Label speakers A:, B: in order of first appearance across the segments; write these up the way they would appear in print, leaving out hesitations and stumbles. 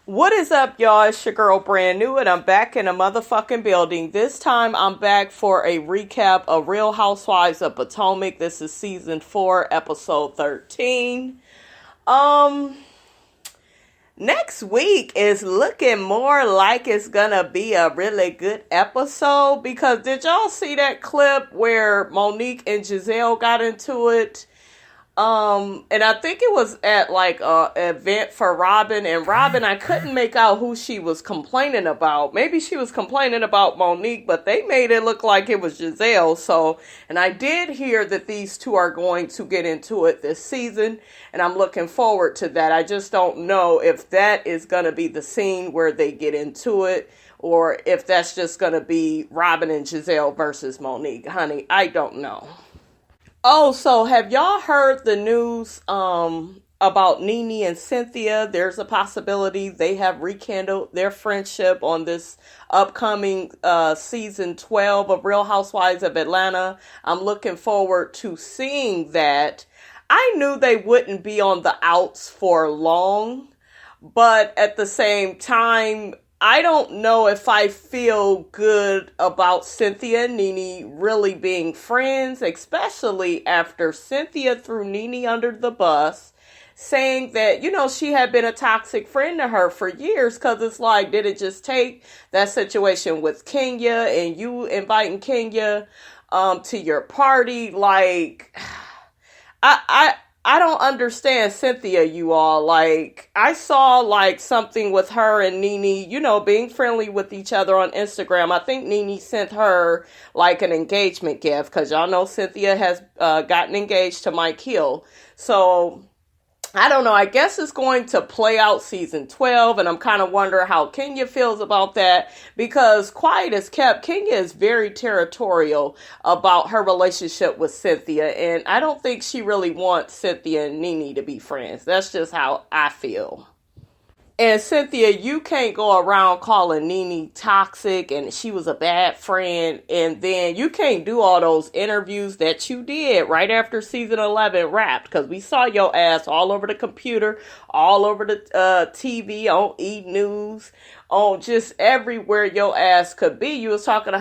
A: What is up, y'all? It's your girl Brand New, and I'm back in a motherfucking building. This time, I'm back for a recap of Real Housewives of Potomac. This is season 4, episode 13. Um, Next week is looking more like it's gonna be a really good episode because did y'all see that clip where Monique and Giselle got into it? And I think it was at like a event for Robyn, and Robyn, I couldn't make out who she was complaining about. Maybe she was complaining about Monique, but they made it look like it was Giselle. So, and I did hear that these two are going to get into it this season, and I'm looking forward to that. I just don't know if that is going to be the scene where they get into it, or if that's just going to be Robyn and Giselle versus Monique. Honey, I don't know. Oh, so have y'all heard the news about Nene and Cynthia? There's a possibility they have rekindled their friendship on this upcoming season 12 of Real Housewives of Atlanta. I'm looking forward to seeing that. I knew they wouldn't be on the outs for long, but at the same time, I don't know if I feel good about Cynthia and Nene really being friends, especially after Cynthia threw Nene under the bus, saying that, she had been a toxic friend to her for years, because it's like, did it just take that situation with Kenya and you inviting Kenya to your party? Like, I don't understand Cynthia, you all. Like, I saw, like, something with her and Nene, being friendly with each other on Instagram. I think Nene sent her, like, an engagement gift, because y'all know Cynthia has gotten engaged to Mike Hill. So, I don't know. I guess it's going to play out season 12, and I'm kind of wondering how Kenya feels about that, because quiet as kept, Kenya is very territorial about her relationship with Cynthia, and I don't think she really wants Cynthia and Nene to be friends. That's just how I feel. And Cynthia, you can't go around calling Nene toxic and she was a bad friend, and then you can't do all those interviews that you did right after season 11 wrapped, because we saw your ass all over the computer, all over the TV, on E! News, on just everywhere your ass could be. You was talking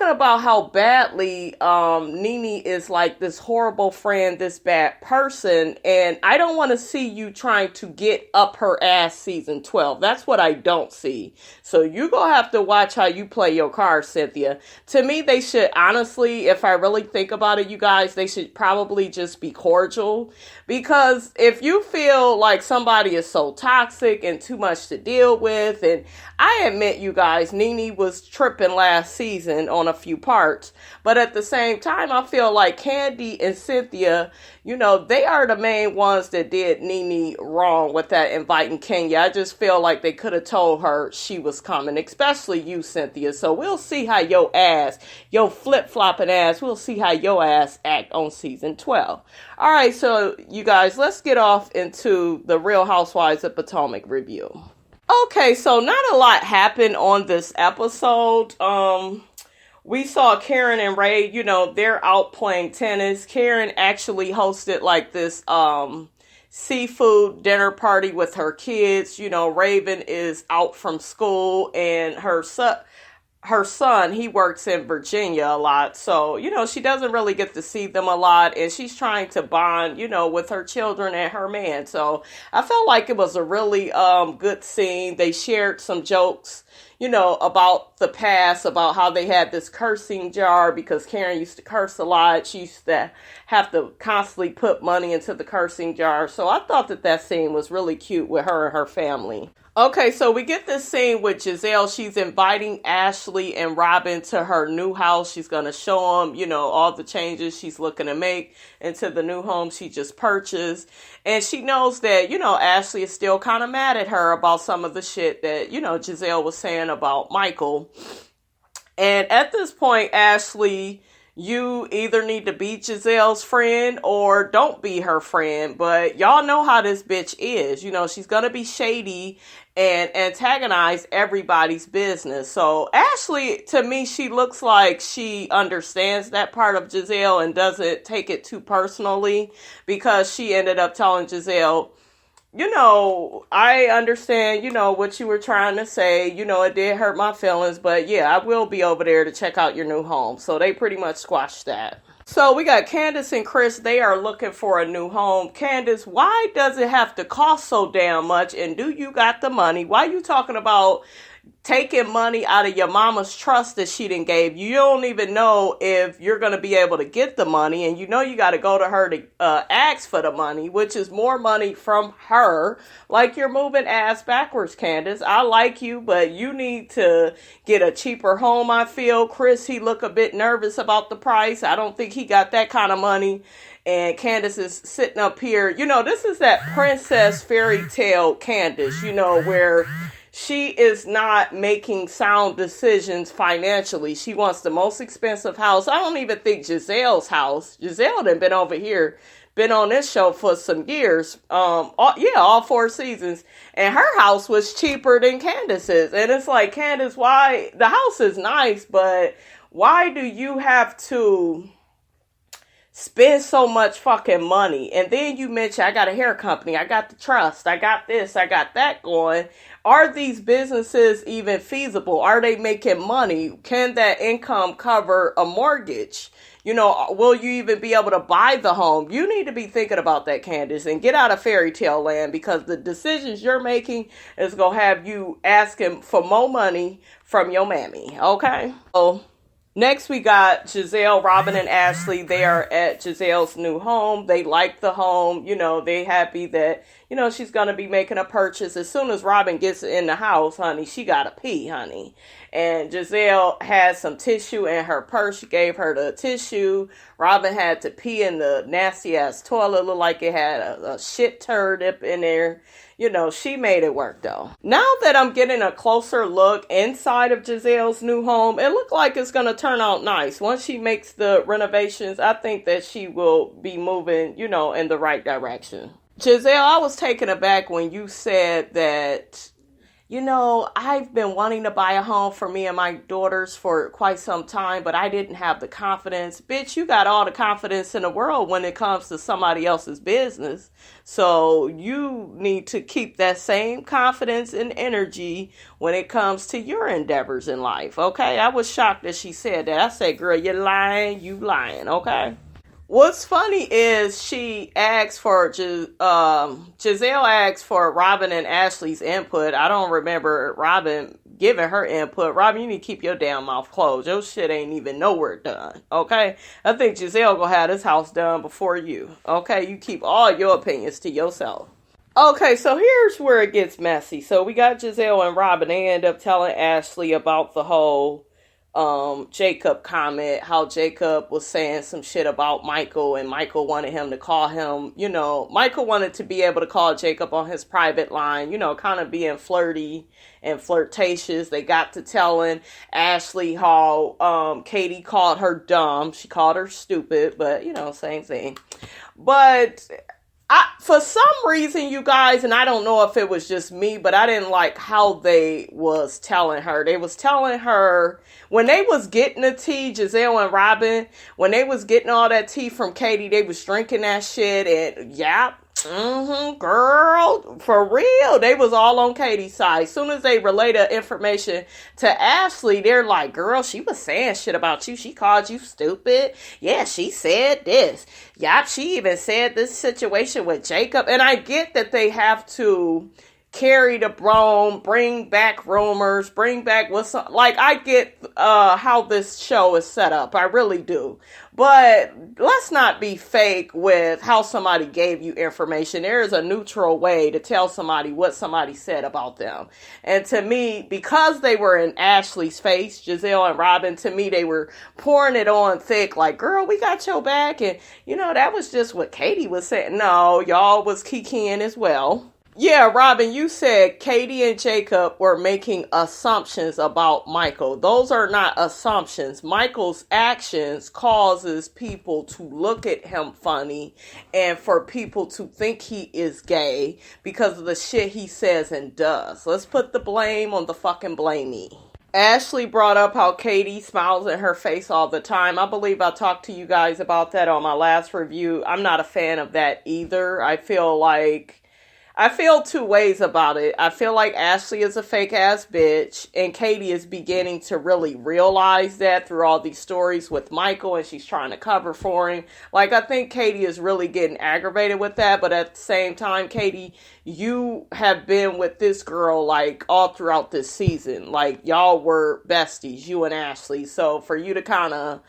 A: about how badly Nene is like this horrible friend, this bad person, and I don't want to see you trying to get up her ass season 12. That's what I don't see. So you gonna have to watch how you play your cards, Cynthia. To me, they should, honestly, if I really think about it, you guys, they should probably just be cordial, because if you feel like somebody is so toxic and too much to deal with, and I admit, you guys, Nene was tripping last season on a few parts, but at the same time, I feel like Candy and Cynthia, they are the main ones that did Nene wrong with that inviting Kenya. I just feel like they could have told her she was coming, especially you, Cynthia. So we'll see how your flip-flopping ass, we'll see how your ass act on season 12. All right, so you guys, let's get off into the Real Housewives of Potomac review. Okay, so not a lot happened on this episode. We saw Karen and Ray, they're out playing tennis. Karen actually hosted like this seafood dinner party with her kids. Raven is out from school, and her son, he works in Virginia a lot. So, she doesn't really get to see them a lot, and she's trying to bond, with her children and her man. So I felt like it was a really good scene. They shared some jokes, about the past, about how they had this cursing jar because Karen used to curse a lot. She used to have to constantly put money into the cursing jar. So I thought that scene was really cute with her and her family. Okay, so we get this scene with Giselle. She's inviting Ashley and Robyn to her new house. She's going to show them, all the changes she's looking to make into the new home she just purchased. And she knows that, Ashley is still kind of mad at her about some of the shit that, Giselle was saying about Michael. And at this point, Ashley, you either need to be Giselle's friend or don't be her friend. But y'all know how this bitch is. She's going to be shady and antagonize everybody's business. So Ashley, to me, she looks like she understands that part of Giselle and doesn't take it too personally, because she ended up telling Giselle, I understand, what you were trying to say. It did hurt my feelings, but yeah, I will be over there to check out your new home. So they pretty much squashed that. So we got Candiace and Chris. They are looking for a new home. Candiace, why does it have to cost so damn much? And do you got the money? Why you talking about taking money out of your mama's trust that she didn't gave you? You don't even know if you're going to be able to get the money, and you got to go to her to ask for the money, which is more money from her. Like, you're moving ass backwards, Candiace. I like you, but you need to get a cheaper home, I feel. Chris, he look a bit nervous about the price. I don't think he got that kind of money. And Candiace is sitting up here. This is that princess fairy tale Candiace, where she is not making sound decisions financially. She wants the most expensive house. I don't even think Giselle's house. Giselle done been over here, been on this show for some years. All 4 seasons. And her house was cheaper than Candiace's. And it's like, Candiace, why? The house is nice, but why do you have to spend so much fucking money? And then you mention, I got a hair company, I got the trust, I got this, I got that going. Are these businesses even feasible? Are they making money? Can that income cover a mortgage? Will you even be able to buy the home? You need to be thinking about that, Candiace, and get out of fairy tale land, because the decisions you're making is going to have you asking for more money from your mammy, okay? So next, we got Giselle, Robyn, and Ashley. They are at Giselle's new home. They like the home. They happy that, she's going to be making a purchase. As soon as Robyn gets in the house, honey, she got to pee, honey. And Giselle had some tissue in her purse. She gave her the tissue. Robyn had to pee in the nasty-ass toilet. Looked like it had a shit turd up in there. She made it work, though. Now that I'm getting a closer look inside of Giselle's new home, it looked like it's going to turn out nice. Once she makes the renovations, I think that she will be moving, in the right direction. Giselle, I was taken aback when you said that, I've been wanting to buy a home for me and my daughters for quite some time, but I didn't have the confidence. Bitch, you got all the confidence in the world when it comes to somebody else's business. So you need to keep that same confidence and energy when it comes to your endeavors in life, okay? I was shocked that she said that. I said, girl, you lying, okay? What's funny is she asked for, Giselle asked for Robyn and Ashley's input. I don't remember Robyn giving her input. Robyn, you need to keep your damn mouth closed. Your shit ain't even nowhere done, okay? I think Giselle gonna have this house done before you, okay? You keep all your opinions to yourself. Okay, so here's where it gets messy. So we got Giselle and Robyn. They end up telling Ashley about the whole Jacob comment, how Jacob was saying some shit about Michael, and Michael wanted him to call him, Michael wanted to be able to call Jacob on his private line, kind of being flirty and flirtatious. They got to telling Ashley how Katie called her dumb. She called her stupid, but same thing. But for some reason, you guys, and I don't know if it was just me, but I didn't like how they was telling her. They was telling her, when they was getting the tea, Giselle and Robyn, when they was getting all that tea from Katie, they was drinking that shit, and girl, for real, they was all on Katie's side. As soon as they relay the information to Ashley, they're like, girl, she was saying shit about you. She called you stupid. Yeah, she said this. Yep, she even said this situation with Jacob. And I get that they have to carry the broom, bring back rumors, bring back what's up. Like, I get how this show is set up. I really do. But let's not be fake with how somebody gave you information. There is a neutral way to tell somebody what somebody said about them. And to me, because they were in Ashley's face, Giselle and Robyn, to me, they were pouring it on thick. Like, girl, we got your back. And, that was just what Katie was saying. No, y'all was kikiing as well. Yeah, Robyn, you said Katie and Jacob were making assumptions about Michael. Those are not assumptions. Michael's actions causes people to look at him funny and for people to think he is gay because of the shit he says and does. Let's put the blame on the fucking blamey. Ashley brought up how Katie smiles in her face all the time. I believe I talked to you guys about that on my last review. I'm not a fan of that either. I feel like I feel two ways about it. I feel like Ashley is a fake ass bitch, and Katie is beginning to really realize that through all these stories with Michael, and she's trying to cover for him. Like, I think Katie is really getting aggravated with that, but at the same time, Katie, you have been with this girl like all throughout this season. Like, y'all were besties, you and Ashley. So for you to kind of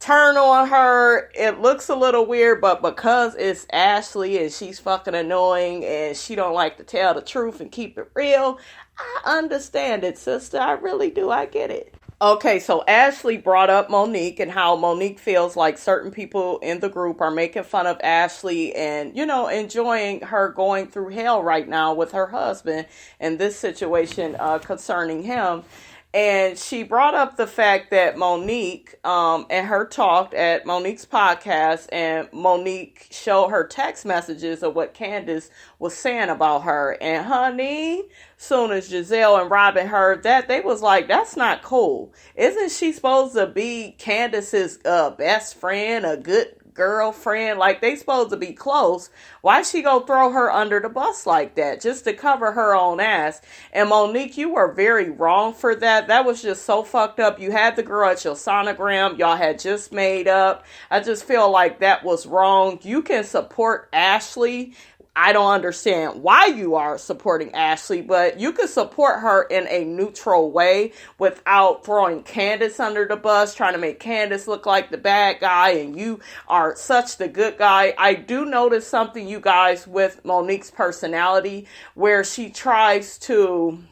A: turn on her, it looks a little weird, but because it's Ashley and she's fucking annoying and she don't like to tell the truth and keep it real, I understand it, sister. I really do. I get it. Okay, so Ashley brought up Monique and how Monique feels like certain people in the group are making fun of Ashley and, enjoying her going through hell right now with her husband and this situation concerning him. And she brought up the fact that Monique and her talked at Monique's podcast, and Monique showed her text messages of what Candiace was saying about her. And honey, soon as Giselle and Robyn heard that, they was like, that's not cool. Isn't she supposed to be Candiace's best friend, a good girlfriend? Like, they supposed to be close. Why she go throw her under the bus like that just to cover her own ass? And Monique, you were very wrong for that. That was just so fucked up. You had the girl at your sonogram. Y'all had just made up. I just feel like that was wrong. You can support Ashley. I don't understand why you are supporting Ashley, but you can support her in a neutral way without throwing Candiace under the bus, trying to make Candiace look like the bad guy and you are such the good guy. I do notice something, you guys, with Monique's personality where she tries to,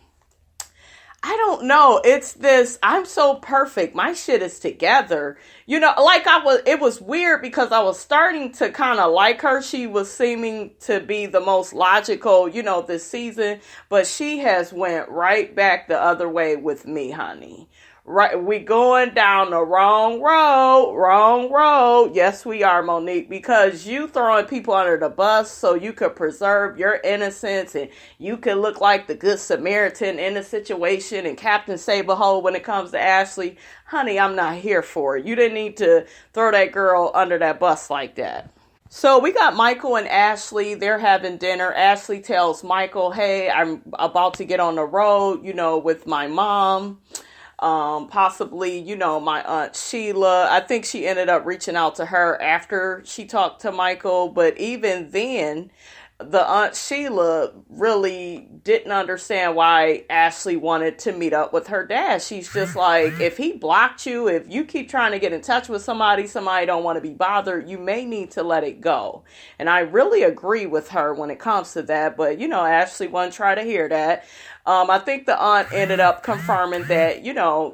A: I don't know. It's this, I'm so perfect. My shit is together. It was weird because I was starting to kind of like her. She was seeming to be the most logical, this season, but she has went right back the other way with me, honey. Right, we going down the wrong road. Yes, we are, Monique, because you throwing people under the bus so you could preserve your innocence and you could look like the good Samaritan in the situation and Captain Saberhole when it comes to Ashley. Honey, I'm not here for it. You didn't need to throw that girl under that bus like that. So we got Michael and Ashley. They're having dinner. Ashley tells Michael, hey, I'm about to get on the road, with my mom. Possibly, my Aunt Sheila. I think she ended up reaching out to her after she talked to Michael. But even then, the Aunt Sheila really didn't understand why Ashley wanted to meet up with her dad. She's just like, if he blocked you, if you keep trying to get in touch with somebody don't want to be bothered, you may need to let it go. And I really agree with her when it comes to that. But, Ashley wasn't trying to hear that. I think the aunt ended up confirming that,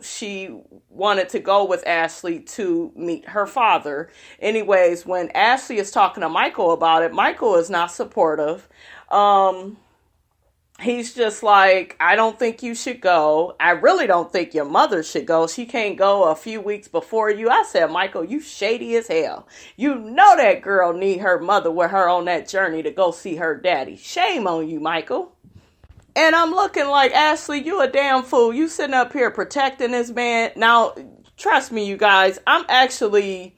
A: she wanted to go with Ashley to meet her father. Anyways, when Ashley is talking to Michael about it, Michael is not supportive. He's just like, I don't think you should go. I really don't think your mother should go. She can't go a few weeks before you. I said, Michael, you shady as hell. You know that girl need her mother with her on that journey to go see her daddy. Shame on you, Michael. And I'm looking like, Ashley, you a damn fool. You sitting up here protecting this man. Now, trust me, you guys, I'm actually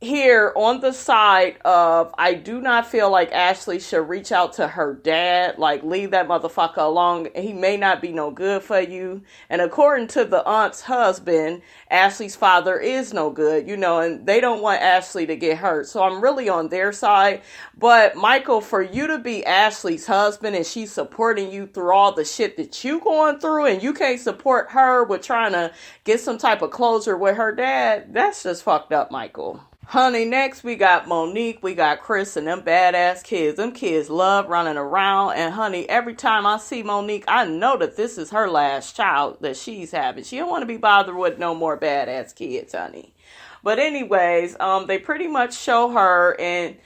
A: here on the side of, I do not feel like Ashley should reach out to her dad. Like, leave that motherfucker alone. He may not be no good for you. And according to the aunt's husband, Ashley's father is no good, and they don't want Ashley to get hurt. So I'm really on their side. But Michael, for you to be Ashley's husband and she's supporting you through all the shit that you going through, and you can't support her with trying to get some type of closure with her dad, that's just fucked up, Michael. Honey, next we got Monique, we got Chris, and them badass kids. Them kids love running around. And honey, every time I see Monique, I know that this is her last child that she's having. She don't want to be bothered with no more badass kids, honey. But anyways, they pretty much show her, and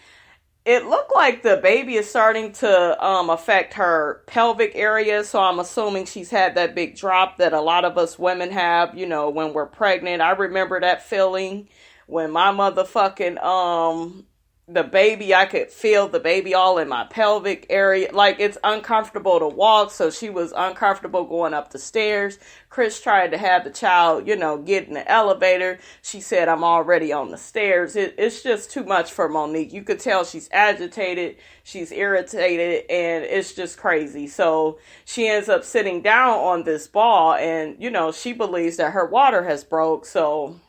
A: it looked like the baby is starting to affect her pelvic area. So I'm assuming she's had that big drop that a lot of us women have, when we're pregnant. I remember that feeling when my motherfucking the baby, I could feel the baby all in my pelvic area. Like, it's uncomfortable to walk, so she was uncomfortable going up the stairs. Chris tried to have the child, get in the elevator. She said, I'm already on the stairs. It's just too much for Monique. You could tell she's agitated, she's irritated, and it's just crazy. So she ends up sitting down on this ball, and, she believes that her water has broke. So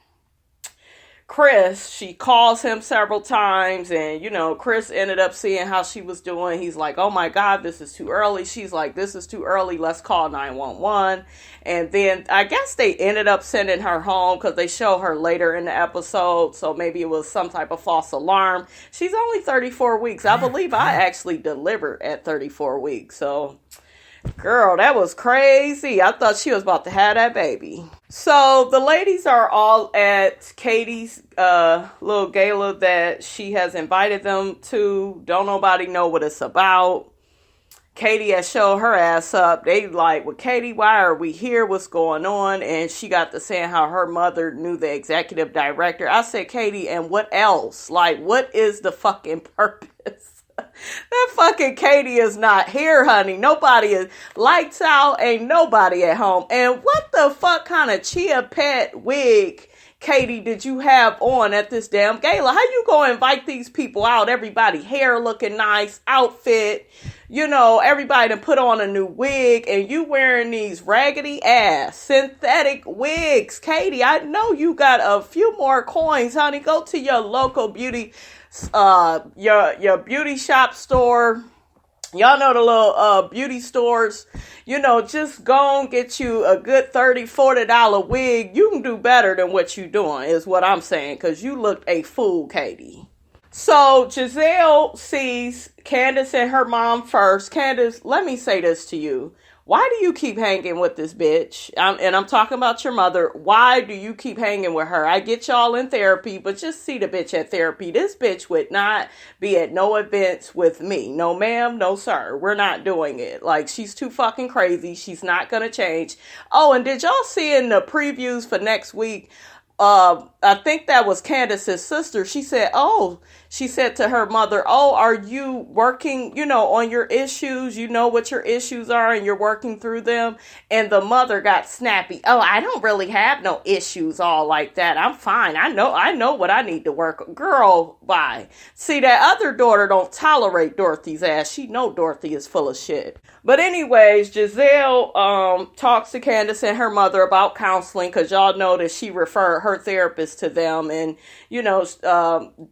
A: Chris, she calls him several times, and, Chris ended up seeing how she was doing. He's like, oh my God, this is too early. She's like, this is too early. Let's call 911. And then I guess they ended up sending her home because they show her later in the episode. So maybe it was some type of false alarm. She's only 34 weeks. I believe I actually delivered at 34 weeks. So girl, that was crazy. I thought she was about to have that baby. So the ladies are all at Katie's little gala that she has invited them to. Don't nobody know what it's about. Katie has showed her ass up. They like, well, Katie, why are we here? What's going on? And she got to saying how her mother knew the executive director. I said, Katie, and what else? Like, what is the fucking purpose? That fucking Katie is not here, honey. Nobody is. Lights out, ain't nobody at home. And what the fuck kind of chia pet wig, Katie, did you have on at this damn gala? How you gonna invite these people out? Everybody hair looking nice, outfit, everybody done put on a new wig, and you wearing these raggedy ass synthetic wigs. Katie, I know you got a few more coins, honey. Go to your local beauty your beauty shop store. Y'all know the little beauty stores. Just go and get you a good $30-$40 wig. You can do better than what you doing, is what I'm saying, because you looked a fool, Katie. So Giselle sees Candiace and her mom first. Candiace, let me say this to you. Why do you keep hanging with this bitch? I'm talking about your mother. Why do you keep hanging with her? I get y'all in therapy, but just see the bitch at therapy. This bitch would not be at no events with me. No, ma'am. No, sir. We're not doing it. Like, she's too fucking crazy. She's not going to change. Oh, and did y'all see in the previews for next week? I think that was Candiace's sister. She said to her mother, oh, are you working, on your issues? You know what your issues are and you're working through them. And the mother got snappy. Oh, I don't really have no issues all like that. I'm fine. I know what I need to work on. Girl, bye. See, that other daughter don't tolerate Dorothy's ass. She know Dorothy is full of shit. But anyways, Giselle talks to Candiace and her mother about counseling, because y'all know that she referred her therapist to them. And,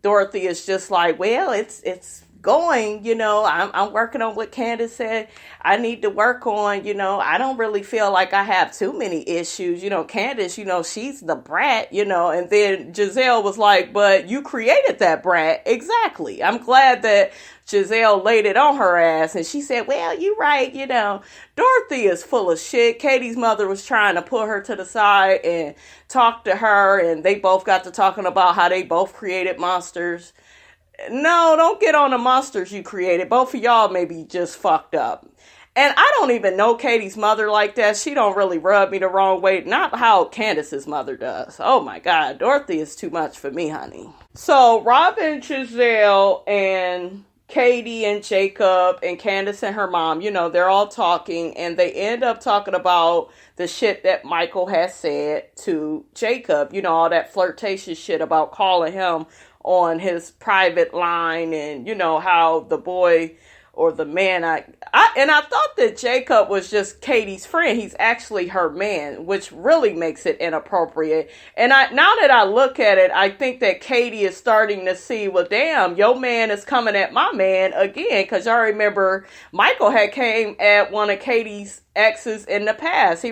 A: Dorothy is just like, well, it's going, I'm working on what Candiace said I need to work on. I don't really feel like I have too many issues. Candiace, she's the brat, and then Giselle was like, but you created that brat. Exactly. I'm glad that Giselle laid it on her ass, and she said, well, you right, Dorothy is full of shit. Katie's mother was trying to pull her to the side and talk to her, and they both got to talking about how they both created monsters. No, don't get on the monsters you created. Both of y'all maybe just fucked up. And I don't even know Katie's mother like that. She don't really rub me the wrong way. Not how Candiace's mother does. Oh my God, Dorothy is too much for me, honey. So Robyn, Giselle, and Katie and Jacob and Candiace and her mom, they're all talking, and they end up talking about the shit that Michael has said to Jacob. All that flirtatious shit about calling him on his private line, and how the boy or the man, I thought that Jacob was just Katie's friend. He's actually her man, which really makes it inappropriate. And now that I look at it, I think that Katie is starting to see, well, damn, your man is coming at my man again. Because I remember Michael had came at one of Katie's exes in the past.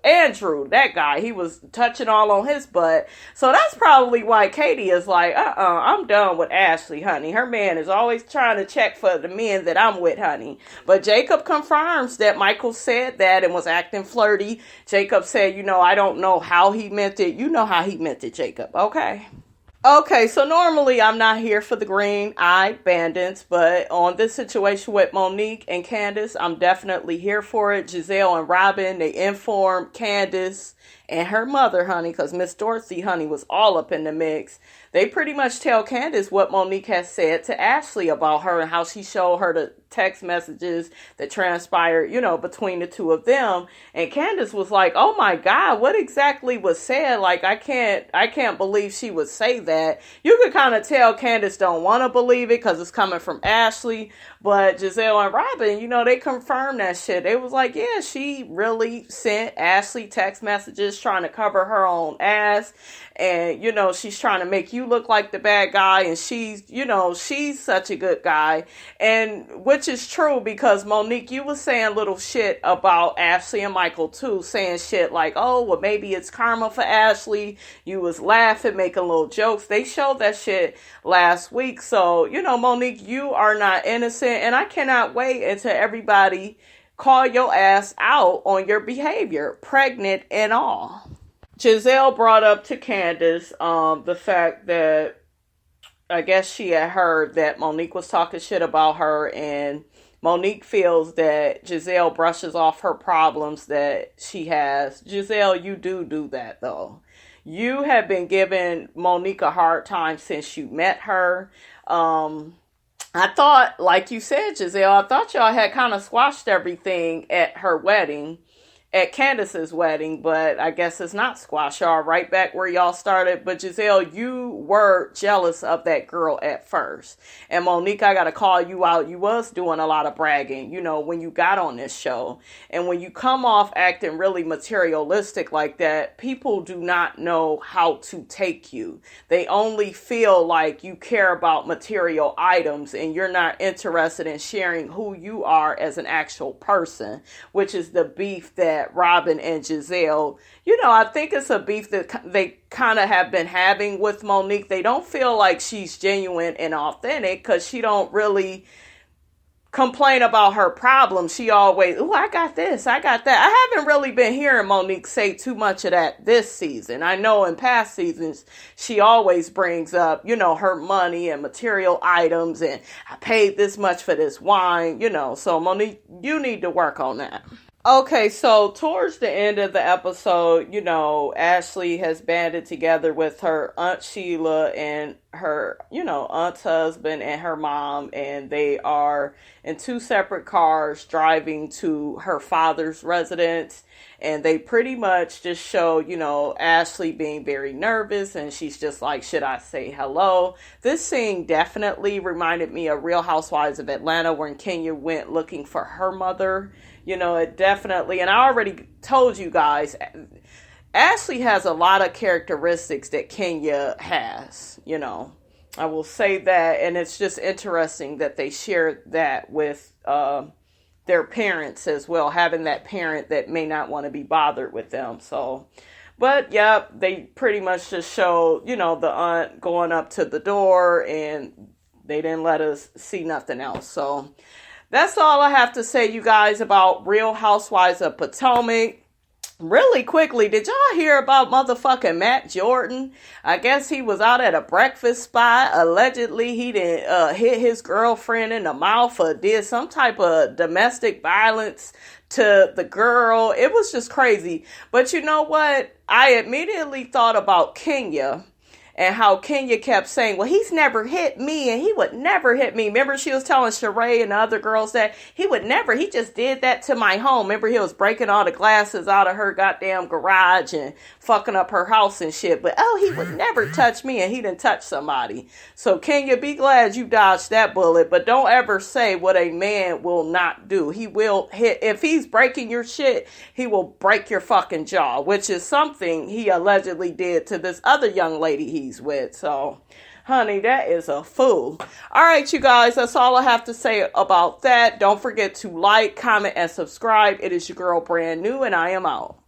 A: Andrew, that guy, he was touching all on his butt. So that's probably why Katie is like, I'm done with Ashley, honey. Her man is always trying to check for the men that I'm with, honey. But Jacob confirms that Michael said that and was acting flirty. Jacob said, I don't know how he meant it. You know how he meant it, Jacob. Okay, so normally I'm not here for the green eye bandits, but on this situation with Monique and Candiace, I'm definitely here for it. Giselle and Robyn, they informed Candiace and her mother, honey, because Miss Dorsey, honey, was all up in the mix. They pretty much tell Candiace what Monique has said to Ashley about her and how she showed her the text messages that transpired, between the two of them. And Candiace was like, "Oh my God, what exactly was said? Like, I can't believe she would say that." You could kind of tell Candiace don't want to believe it because it's coming from Ashley. But Giselle and Robyn, they confirmed that shit. They was like, yeah, she really sent Ashley text messages trying to cover her own ass. And, she's trying to make you look like the bad guy. And she's such a good guy. And which is true because Monique, you was saying little shit about Ashley and Michael too. Saying shit like, oh, well, maybe it's karma for Ashley. You was laughing, making little jokes. They showed that shit last week. So, Monique, you are not innocent. And I cannot wait until everybody call your ass out on your behavior, pregnant and all. Giselle brought up to Candiace the fact that I guess she had heard that Monique was talking shit about her, and Monique feels that Giselle brushes off her problems that she has. Giselle, you do that though. You have been giving Monique a hard time since you met her. I thought, like you said, Giselle, I thought y'all had kind of squashed everything at her wedding, at Candiace's wedding, but I guess it's not squashed. Y'all right back where y'all started. But Giselle, you were jealous of that girl at first. And Monique, I got to call you out. You was doing a lot of bragging, when you got on this show. And when you come off acting really materialistic like that, people do not know how to take you. They only feel like you care about material items and you're not interested in sharing who you are as an actual person, which is the beef that Robyn and Giselle, I think it's a beef that they kind of have been having with Monique. They don't feel like she's genuine and authentic because she don't really complain about her problems. She always, I got this, I got that. I haven't really been hearing Monique say too much of that this season. I know in past seasons, she always brings up, her money and material items, and I paid this much for this wine, so Monique, you need to work on that. Okay, so towards the end of the episode, Ashley has banded together with her Aunt Sheila and her, aunt's husband and her mom, and they are in two separate cars driving to her father's residence. And they pretty much just show, Ashley being very nervous, and she's just like, should I say hello? This scene definitely reminded me of Real Housewives of Atlanta when Kenya went looking for her mother. It definitely, and I already told you guys, Ashley has a lot of characteristics that Kenya has, I will say that, and it's just interesting that they share that with their parents as well, having that parent that may not want to be bothered with them. So, but yeah, they pretty much just show, the aunt going up to the door, and they didn't let us see nothing else. So that's all I have to say, you guys, about Real Housewives of Potomac. Really quickly, did y'all hear about motherfucking Matt Jordan? I guess he was out at a breakfast spot. Allegedly, he didn't hit his girlfriend in the mouth or did some type of domestic violence to the girl. It was just crazy. But you know what? I immediately thought about Kenya. And how Kenya kept saying, well, he's never hit me and he would never hit me. Remember, she was telling Sheree and the other girls that he would never, he just did that to my home. Remember, he was breaking all the glasses out of her goddamn garage and fucking up her house and shit. But, he would never touch me, and he didn't touch somebody. So, Kenya, be glad you dodged that bullet. But don't ever say what a man will not do. He will hit, if he's breaking your shit, he will break your fucking jaw, which is something he allegedly did to this other young lady he's with. So, honey, that is a fool. All right, you guys, that's all I have to say about that. Don't forget to like, comment, and subscribe. It is your girl, Brand New, and I am out.